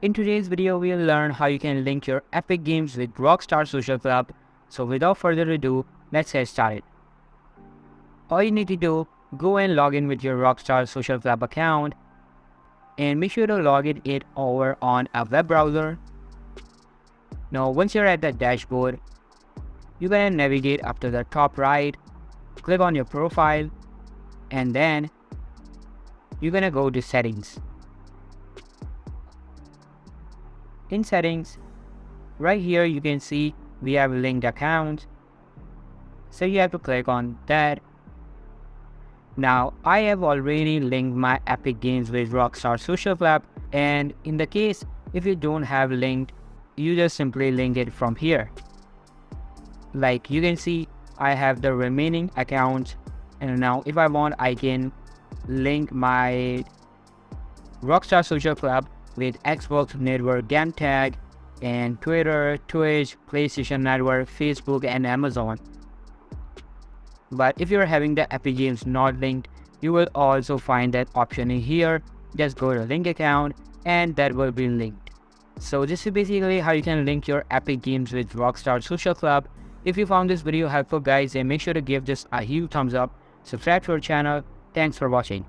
In today's video, we'll learn how you can link your Epic Games with Rockstar Social Club. So without further ado, let's get started. All you need to do, go and log in with your Rockstar Social Club account and make sure to log it over on a web browser. Now once you're at the dashboard, you're gonna navigate up to the top right, click on your profile, and then you're gonna go to settings. In settings, right here you can see we have linked accounts, so you have to click on that. Now I have already linked my Epic Games with Rockstar Social Club, and in the case if you don't have linked, you just simply link it from here. Like you can see, I have the remaining accounts, and now if I want, I can link my Rockstar Social Club with Xbox Network Game Tag and Twitter, Twitch, PlayStation Network, Facebook, and Amazon. But if you're having the Epic Games not linked, you will also find that option in here. Just go to link account and that will be linked. So this is basically how you can link your Epic Games with Rockstar Social Club. If you found this video helpful guys, then make sure to give this a huge thumbs up, subscribe to our channel. Thanks for watching.